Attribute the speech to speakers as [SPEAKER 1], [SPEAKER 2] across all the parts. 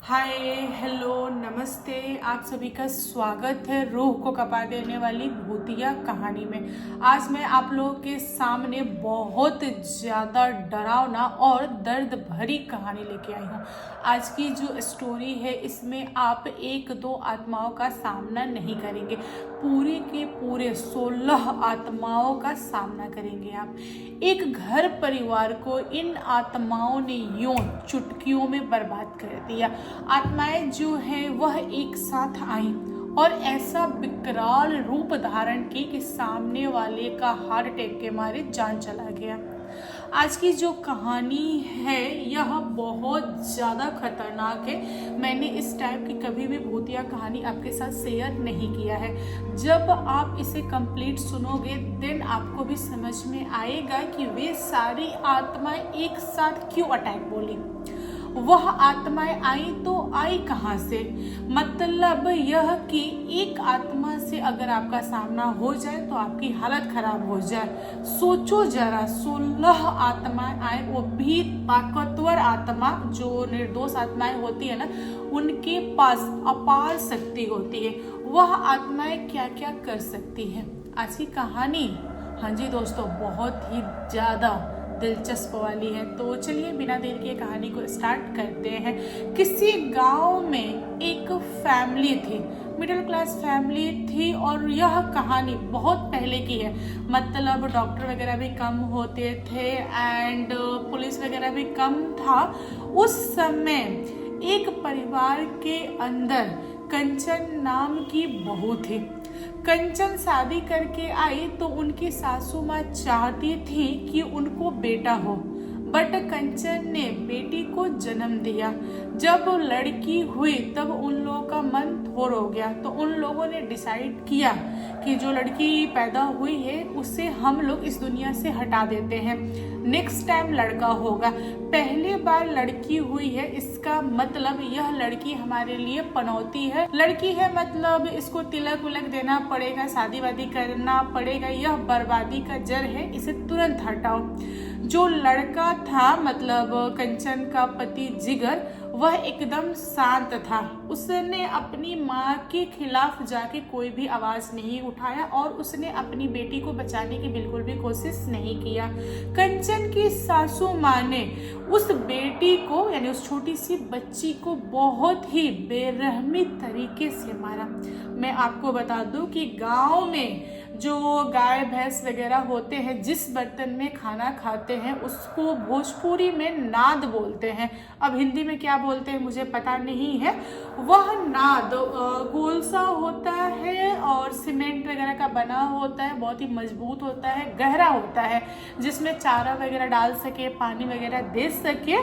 [SPEAKER 1] हाय, hello, नमस्ते। आप सभी का स्वागत है रूह को कपा देने वाली भूतिया कहानी में। आज मैं आप लोगों के सामने बहुत ज़्यादा डरावना और दर्द भरी कहानी लेके आई हूँ। आज की जो स्टोरी है इसमें आप एक दो आत्माओं का सामना नहीं करेंगे, पूरे के पूरे 16 आत्माओं का सामना करेंगे आप। एक घर परिवार को इन आत्माओं ने यूं चुटकियों में बर्बाद कर दिया। आत्माएं जो है वह एक साथ आईं और ऐसा विकराल रूप धारण की कि सामने वाले का हार्ट अटैक के मारे जान चला गया। आज की जो कहानी है यह बहुत ज़्यादा खतरनाक है। मैंने इस टाइप की कभी भी भूतिया कहानी आपके साथ शेयर नहीं किया है। जब आप इसे कंप्लीट सुनोगे देन आपको भी समझ में आएगा कि वे सारी आत्माएं एक साथ क्यों अटैक बोली। वह आत्माएं आई तो आई कहाँ से? मतलब यह कि एक आत्मा से अगर आपका सामना हो जाए तो आपकी हालत खराब हो जाए। सोचो जरा, 16 आत्माएं आए, वो भी ताकतवर आत्मा। जो निर्दोष आत्माएं होती है ना, उनके पास अपार शक्ति होती है। वह आत्माएं क्या क्या कर सकती है? आज की कहानी, हाँ जी दोस्तों, बहुत ही ज़्यादा दिलचस्प वाली है। तो चलिए बिना देर के कहानी को स्टार्ट करते हैं। किसी गांव में एक फैमिली थी, मिडिल क्लास फैमिली थी, और यह कहानी बहुत पहले की है। मतलब डॉक्टर वगैरह भी कम होते थे एंड पुलिस वगैरह भी कम था। उस समय एक परिवार के अंदर कंचन नाम की बहू थी। कंचन शादी करके आई तो उनकी सासू माँ चाहती थी कि उनको बेटा हो, बट कंचन ने बेटी को जन्म दिया। जब लड़की हुई तब उन लोगों का मन थोर हो गया, तो उन लोगों ने डिसाइड किया कि जो लड़की पैदा हुई है उसे हम लोग इस दुनिया से हटा देते हैं, नेक्स्ट टाइम लड़का होगा। पहली बार लड़की हुई है, इसका मतलब यह लड़की हमारे लिए पनौती है। लड़की है मतलब इसको तिलक उलक देना पड़ेगा, शादी वादी करना पड़ेगा, यह बर्बादी का जड़ है, इसे तुरंत हटाओ। जो लड़का था मतलब कंचन का पति जिगर, वह एकदम शांत था। उसने अपनी माँ के खिलाफ जाके कोई भी आवाज नहीं उठाया और उसने अपनी बेटी को बचाने की बिल्कुल भी कोशिश नहीं किया। कंचन की सासू माँ ने उस बेटी को यानी उस छोटी सी बच्ची को बहुत ही बेरहमी तरीके से मारा। मैं आपको बता दूं कि गांव में जो गाय भैंस वगैरह होते हैं, जिस बर्तन में खाना खाते हैं उसको भोजपुरी में नाद बोलते हैं। अब हिंदी में क्या बोलते हैं मुझे पता नहीं है। वह नाद गोल सा होता है और सीमेंट वगैरह का बना होता है, बहुत ही मजबूत होता है, गहरा होता है, जिसमें चारा वगैरह डाल सके, पानी वगैरह दे सके।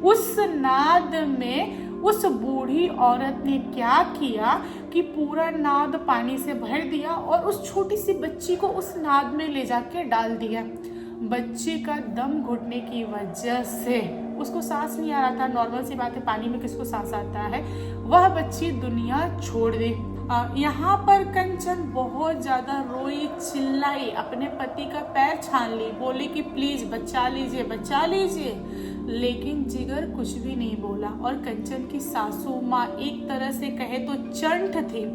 [SPEAKER 1] उस नाद में उस बूढ़ी औरत ने क्या किया कि पूरा नाद पानी से भर दिया और उस छोटी सी बच्ची को उस नाद में ले जाके डाल दिया। बच्ची का दम घुटने की वजह से उसको सांस नहीं आ रहा था। नॉर्मल सी बात है, पानी में किसको सांस आता है। वह बच्ची दुनिया छोड़ दी। यहाँ पर कंचन बहुत ज्यादा रोई, चिल्लाई, अपने पति का पैर छान ली, बोली कि प्लीज बचा लीजिए, बचा लीजिए। लेकिन जिगर कुछ भी नहीं बोला। और कंचन की सासू माँ एक तरह से कहे तो चंट थी,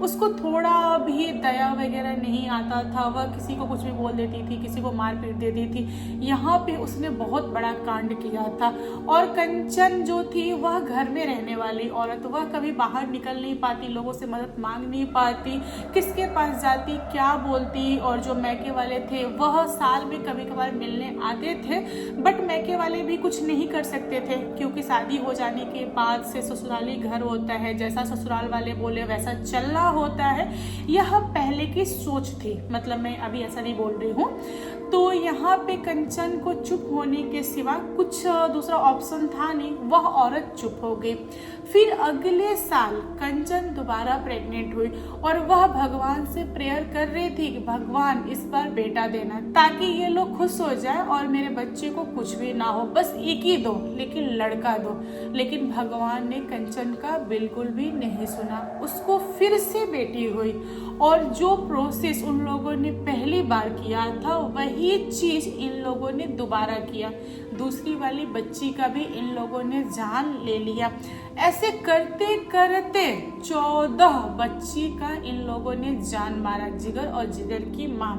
[SPEAKER 1] उसको थोड़ा भी दया वगैरह नहीं आता था। वह किसी को कुछ भी बोल देती थी, किसी को मार पीट देती थी। यहाँ पे उसने बहुत बड़ा कांड किया था। और कंचन जो थी वह घर में रहने वाली औरत, वह कभी बाहर निकल नहीं पाती, लोगों से मदद मांग नहीं पाती, किसके पास जाती, क्या बोलती। और जो मैके वाले थे वह साल में कभी कभार मिलने आते थे, बट मैके वाले भी कुछ नहीं कर सकते थे, क्योंकि शादी हो जाने के बाद से ससुराली घर होता है, जैसा ससुराल वाले बोले वैसा चलना होता है। यह पहले की सोच थी, मतलब मैं अभी ऐसा नहीं बोल रही हूँ। तो यहाँ पे कंचन को चुप होने के सिवा कुछ दूसरा ऑप्शन था नहीं, वह औरत चुप हो गई। फिर अगले साल कंचन दोबारा प्रेग्नेंट हुई और वह भगवान से प्रेयर कर रही थी कि भगवान इस बार बेटा देना, ताकि ये लोग खुश हो जाए और मेरे बच्चे को कुछ भी ना हो, बस एक ही दो, लेकिन लड़का दो। लेकिन भगवान ने कंचन का बिल्कुल भी नहीं सुना। उसको फिर से बेटी हुई और जो प्रोसेस उन लोगों ने पहली बार किया था वही चीज इन लोगों ने दोबारा किया। दूसरी वाली बच्ची का भी इन लोगों ने जान ले लिया। ऐसे करते करते 14 बच्ची का इन लोगों ने जान मारा, जिगर और जिगर की माँ।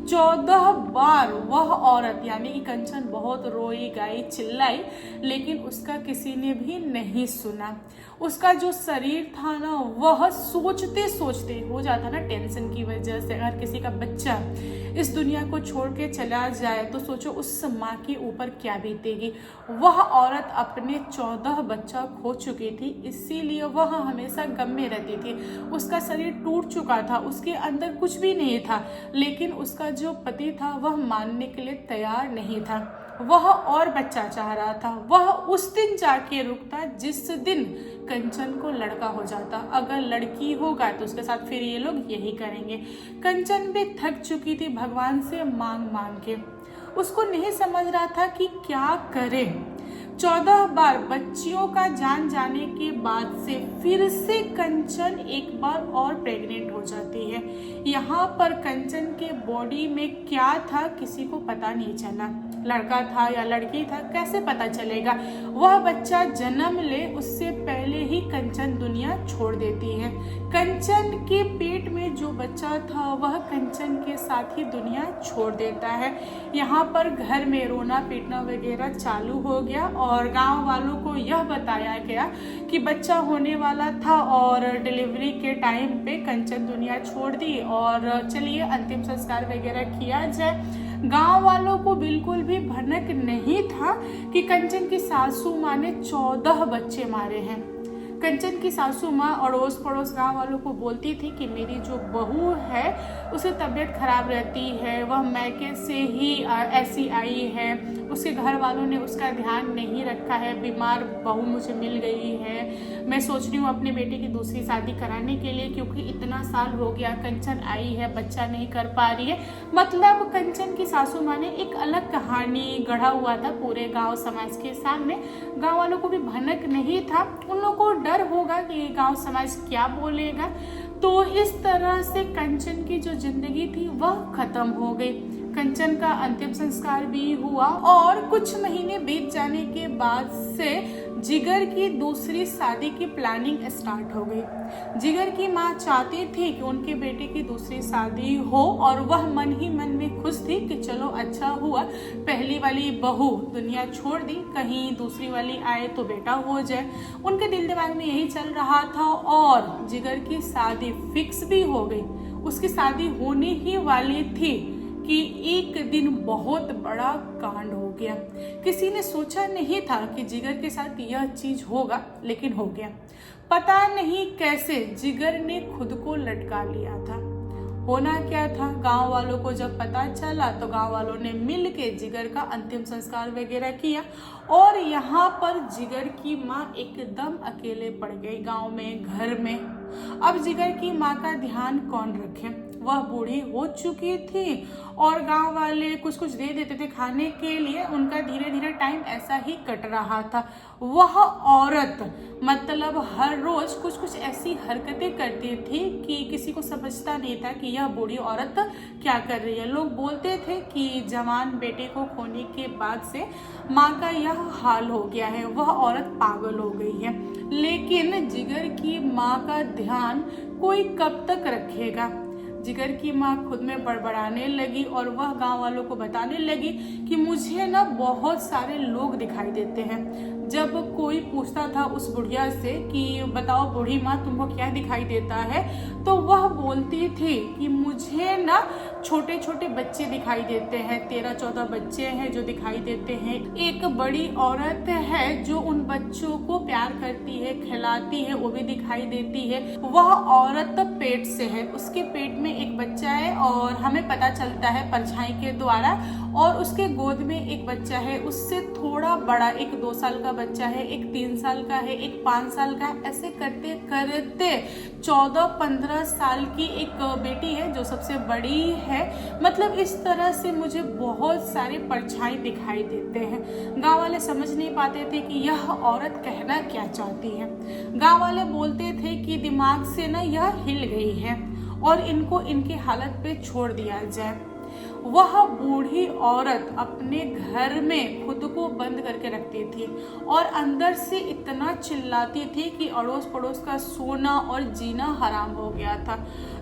[SPEAKER 1] 14 बार वह औरत यानी कि कंचन बहुत रोई गाई चिल्लाई, लेकिन उसका किसी ने भी नहीं सुना। उसका जो शरीर था ना वह सोचते सोचते हो जाता ना, टेंशन की वजह से। अगर किसी का बच्चा इस दुनिया को छोड़ के चला जाए तो सोचो उस माँ के ऊपर क्या बीतेगी। वह औरत अपने 14 बच्चा खो चुकी थी, इसीलिए वह हमेशा गम में रहती थी। उसका शरीर टूट चुका था, उसके अंदर कुछ भी नहीं था, लेकिन उसका जो पति था वह मानने के लिए तैयार नहीं था। वह और बच्चा चाह रहा था। वह उस दिन जाके रुकता जिस दिन कंचन को लड़का हो जाता। अगर लड़की होगा तो उसके साथ फिर ये लोग यही करेंगे। कंचन भी थक चुकी थी भगवान से मांग मांग के। उसको नहीं समझ रहा था कि क्या करे। 14 बार बच्चियों का जान जाने के बाद से फिर से कंचन एक बार और प्रेग्नेंट हो जाती है। यहाँ पर कंचन के बॉडी में क्या था किसी को पता नहीं चला। लड़का था या लड़की था कैसे पता चलेगा। वह बच्चा जन्म ले उससे पहले ही कंचन दुनिया छोड़ देती है। कंचन के पेट में जो बच्चा था वह कंचन के साथ ही दुनिया छोड़ देता है। यहाँ पर घर में रोना पीटना वगैरह चालू हो गया और गांव वालों को यह बताया गया कि बच्चा होने वाला था और डिलीवरी के टाइम पे कंचन दुनिया छोड़ दी और चलिए अंतिम संस्कार वगैरह किया जाए। गांव वालों को बिल्कुल भी भनक नहीं था कि कंचन की सासू माँ ने 14 बच्चे मारे हैं। कंचन की सासू माँ अड़ोस पड़ोस गांव वालों को बोलती थी कि मेरी जो बहू है उसे तबीयत खराब रहती है, वह मैके से ही ऐसी आई है, उसके घर वालों ने उसका ध्यान नहीं रखा है, बीमार बहू मुझे मिल गई है, मैं सोच रही हूँ अपने बेटे की दूसरी शादी कराने के लिए क्योंकि इतना साल हो गया कंचन आई है बच्चा नहीं कर पा रही है। मतलब कंचन की सासू माँ ने एक अलग कहानी गढ़ा हुआ था पूरे गाँव समाज के सामने। गाँव वालों को भी भनक नहीं था, उन लोगों को डर होगा कि गांव समाज क्या बोलेगा। तो इस तरह से कंचन की जो जिंदगी थी वह खत्म हो गई। कंचन का अंतिम संस्कार भी हुआ और कुछ महीने बीत जाने के बाद से जिगर की दूसरी शादी की प्लानिंग स्टार्ट हो गई। जिगर की माँ चाहती थी कि उनके बेटे की दूसरी शादी हो और वह मन ही मन में खुश थी कि चलो अच्छा हुआ, पहली वाली बहू दुनिया छोड़ दी, कहीं दूसरी वाली आए तो बेटा हो जाए। उनके दिल दिमाग में यही चल रहा था और जिगर की शादी फिक्स भी हो गई। उसकी शादी होने ही वाली थी कि एक दिन बहुत बड़ा कांड हो गया। किसी ने सोचा नहीं था कि जिगर के साथ यह चीज होगा, लेकिन हो गया। पता नहीं कैसे जिगर ने खुद को लटका लिया था। होना क्या था, गांव वालों को जब पता चला तो गांव वालों ने मिल के जिगर का अंतिम संस्कार वगैरह किया और यहाँ पर जिगर की माँ एकदम अकेले पड़ गई गांव में, घर में। अब जिगर की माँ का ध्यान कौन रखे, वह बूढ़ी हो चुकी थी और गांव वाले कुछ कुछ दे देते थे खाने के लिए, उनका धीरे धीरे टाइम ऐसा ही कट रहा था। वह औरत मतलब हर रोज कुछ कुछ ऐसी हरकतें करती थी कि किसी को समझता नहीं था कि यह बूढ़ी औरत क्या कर रही है। लोग बोलते थे कि जवान बेटे को खोने के बाद से माँ का यह हाल हो गया है, वह औरत पागल हो गई है। लेकिन जिगर की माँ का ध्यान कोई कब तक रखेगा। जिगर की माँ खुद में बड़बड़ाने लगी और वह गांव वालों को बताने लगी कि मुझे ना बहुत सारे लोग दिखाई देते हैं। जब कोई पूछता था उस बुढ़िया से कि बताओ बूढ़ी माँ तुमको क्या दिखाई देता है, तो वह बोलती थी कि मुझे ना छोटे छोटे बच्चे दिखाई देते हैं, 13-14 बच्चे हैं जो दिखाई देते हैं। एक बड़ी औरत है जो उन बच्चों को प्यार करती है, खिलाती है, वो भी दिखाई देती है। वह औरत पेट से है, उसके पेट में एक बच्चा है और हमें पता चलता है परछाई के द्वारा, और उसके गोद में एक बच्चा है उससे थोड़ा बड़ा, एक 2 साल का बच्चा है, एक 3 साल का है, एक 5 साल का है, ऐसे करते करते 14-15 साल की एक बेटी है जो सबसे बड़ी है। मतलब इस तरह से मुझे बहुत सारे परछाई दिखाई देते हैं। गांव वाले समझ नहीं पाते थे कि यह औरत कहना क्या चाहती है। गांव वाले बोलते थे कि दिमाग से ना यह हिल गई है और इनको इनकी हालत पे छोड़ दिया जाए। वह बूढ़ी औरत अपने घर में खुद को बंद करके रखती थी और अंदर से इतना चिल्लाती थी कि अड़ोस पड़ोस का सोना और जीना हराम हो गया था।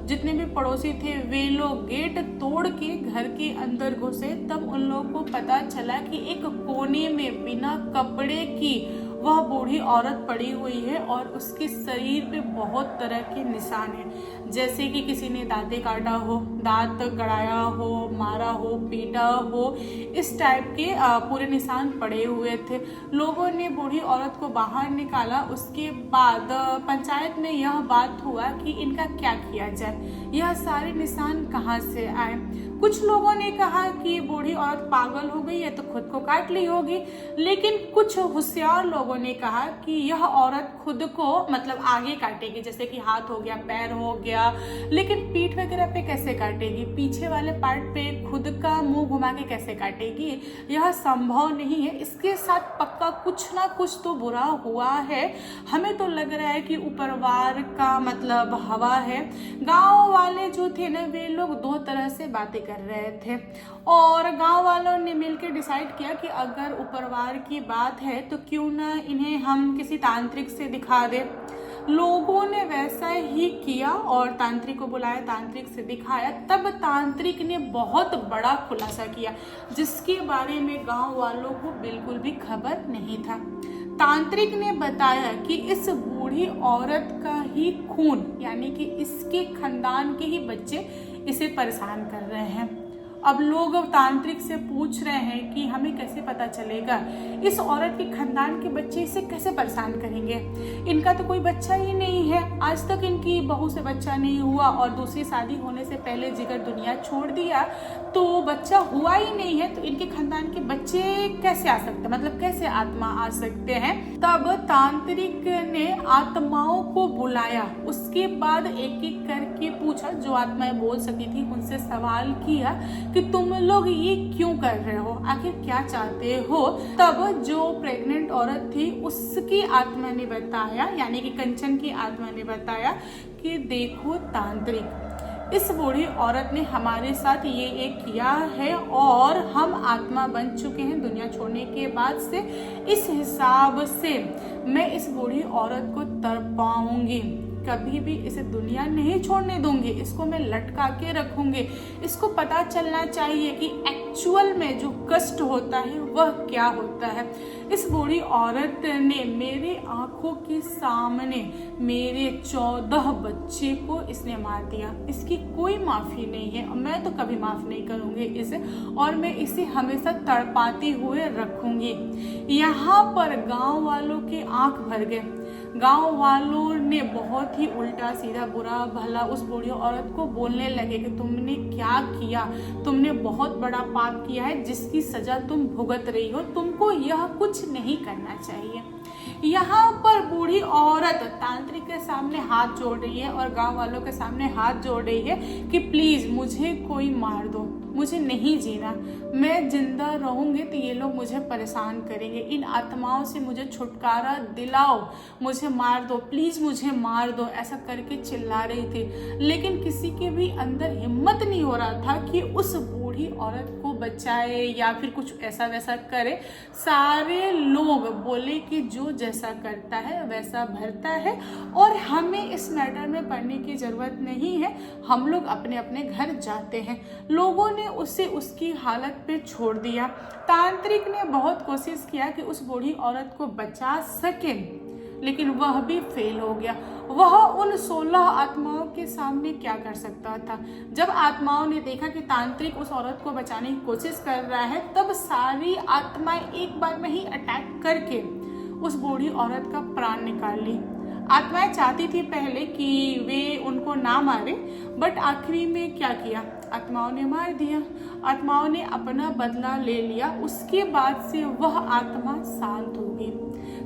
[SPEAKER 1] जितने भी पड़ोसी थे वे लोग गेट तोड़ के घर के अंदर घुसे, तब उन लोगों को पता चला कि एक कोने में बिना कपड़े की वह बूढ़ी औरत पड़ी हुई है और उसके शरीर पे बहुत तरह के निशान हैं, जैसे कि किसी ने दांते काटा हो, दांत गड़ाया हो, मारा हो, पीटा हो, इस टाइप के पूरे निशान पड़े हुए थे। लोगों ने बूढ़ी औरत को बाहर निकाला। उसके बाद पंचायत में यह बात हुआ कि इनका क्या किया जाए, यह सारे निशान कहाँ से आए। कुछ लोगों ने कहा कि बूढ़ी औरत पागल हो गई है तो खुद को काट ली होगी, लेकिन कुछ होशियार लोगों ने कहा कि यह औरत खुद को मतलब आगे काटेगी, जैसे कि हाथ हो गया, पैर हो गया, लेकिन पीठ वगैरह पे कैसे काटेगी, पीछे वाले पार्ट पे खुद का मुंह घुमा के कैसे काटेगी, यह संभव नहीं है। इसके साथ पक्का कुछ ना कुछ तो बुरा हुआ है। हमें तो लग रहा है कि ऊपरवार का मतलब हवा है। गांव वाले जो थे ना वे लोग दो तरह से बातें कर रहे थे और गांव वालों ने मिलकर डिसाइड किया कि अगर ऊपरवार की बात है तो क्यों ना इन्हें हम किसी तांत्रिक से दिखा दे। लोगों ने वैसा ही किया और तांत्रिक को बुलाया, तांत्रिक से दिखाया। तब तांत्रिक ने बहुत बड़ा खुलासा किया जिसके बारे में गांव वालों को बिल्कुल भी खबर नहीं था। तांत्रिक ने बताया कि इस बूढ़ी औरत का ही खून यानी कि इसके खानदान के ही बच्चे इसे परेशान कर रहे हैं। अब लोग तांत्रिक से पूछ रहे हैं कि हमें कैसे पता चलेगा इस औरत के खानदान के बच्चे इसे कैसे परेशान करेंगे, इनका तो कोई बच्चा ही नहीं है, आज तक इनकी बहू से बच्चा नहीं हुआ और दूसरी शादी होने से पहले जिगर दुनिया छोड़ दिया तो बच्चा हुआ ही नहीं है, तो इनके खानदान के बच्चे कैसे आ सकते हैं, मतलब कैसे आत्मा आ सकते हैं। तब तांत्रिक ने आत्माओं को बुलाया, उसके बाद एक एक करके पूछा, जो आत्माएं बोल सकी थी उनसे सवाल किया कि तुम लोग ये क्यों कर रहे हो, आखिर क्या चाहते हो। तब जो प्रेग्नेंट औरत थी उसकी आत्मा ने बताया, यानी कि कंचन की आत्मा ने बताया कि देखो तांत्रिक, इस बूढ़ी औरत ने हमारे साथ ये एक किया है और हम आत्मा बन चुके हैं दुनिया छोड़ने के बाद से। इस हिसाब से मैं इस बूढ़ी औरत को तड़पाऊंगी, कभी भी इसे दुनिया नहीं छोड़ने दूंगी, इसको मैं लटका के रखूंगी। इसको पता चलना चाहिए कि एक्चुअल में जो कष्ट होता है वह क्या होता है। इस बूढ़ी औरत ने मेरे आंखों के सामने मेरे 14 बच्चे को इसने मार दिया, इसकी कोई माफी नहीं है। मैं तो कभी माफ नहीं करूंगी इसे और मैं इसे हमेशा तड़पाते हुए रखूंगी। यहाँ पर गांव वालों के आंख भर गए। गांव वालों ने बहुत ही उल्टा सीधा बुरा भला उस बूढ़ी औरत को बोलने लगे कि तुमने क्या किया, तुमने बहुत बड़ा पाप किया है जिसकी सजा तुम भुगत रही हो, तुमको यह कुछ नहीं करना चाहिए। यहाँ पर बूढ़ी औरत तांत्रिक के सामने हाथ जोड़ रही है और गांव वालों के सामने हाथ जोड़ रही है कि प्लीज मुझे कोई मार दो, मुझे नहीं जीना, मैं जिंदा रहूंगी तो ये लोग मुझे परेशान करेंगे, इन आत्माओं से मुझे छुटकारा दिलाओ, मुझे मार दो, प्लीज मुझे मार दो, ऐसा करके चिल्ला रही थी। लेकिन किसी के भी अंदर हिम्मत नहीं हो रहा था कि उस बूढ़ी औरत को बचाए या फिर कुछ ऐसा वैसा करे। सारे लोग बोले कि जो जैसा करता है वैसा भरता है और हमें इस मैटर में पढ़ने की जरूरत नहीं है, हम लोग अपने अपने घर जाते हैं। लोगों ने उसे उसकी हालत पे छोड़ दिया। तांत्रिक ने बहुत कोशिश किया कि उस बूढ़ी औरत को बचा सके, लेकिन वह भी फेल हो गया। वह उन 16 आत्माओं के सामने क्या कर सकता था। जब आत्माओं ने देखा कि तांत्रिक उस औरत को बचाने की कोशिश कर रहा है, तब सारी आत्माएं एक बार में ही अटैक करके उस बूढ़ी औरत का प्राण निकाल ली। आत्माएं चाहती थी पहले कि वे उनको ना मारे, बट आखिरी में क्या किया, आत्माओं ने मार दिया। आत्माओं ने अपना बदला ले लिया। उसके बाद से वह आत्मा शांत हो गई।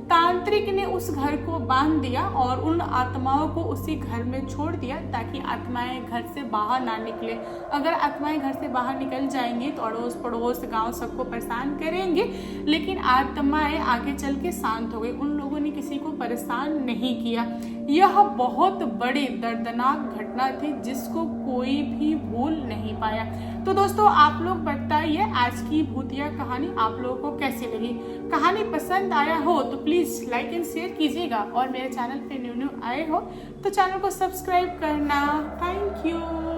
[SPEAKER 1] तांत्रिक ने उस घर को बांध दिया और उन आत्माओं को उसी घर में छोड़ दिया ताकि आत्माएं घर से बाहर ना निकले। अगर आत्माएं घर से बाहर निकल जाएंगी तो अड़ोस पड़ोस गांव सबको परेशान करेंगे, लेकिन आत्माएं आगे चल के शांत हो गई। उन लोगों ने किसी को परेशान नहीं किया। यह बहुत बड़ी दर्दनाक घटना थी जिसको कोई भी भूल नहीं पाया। तो दोस्तों, आप लोग बताइए आज की भूतिया कहानी आप लोगों को कैसी लगी। कहानी पसंद आया हो तो प्लीज़ लाइक एंड शेयर कीजिएगा और मेरे चैनल पे न्यू आए हो तो चैनल को सब्सक्राइब करना। Thank you.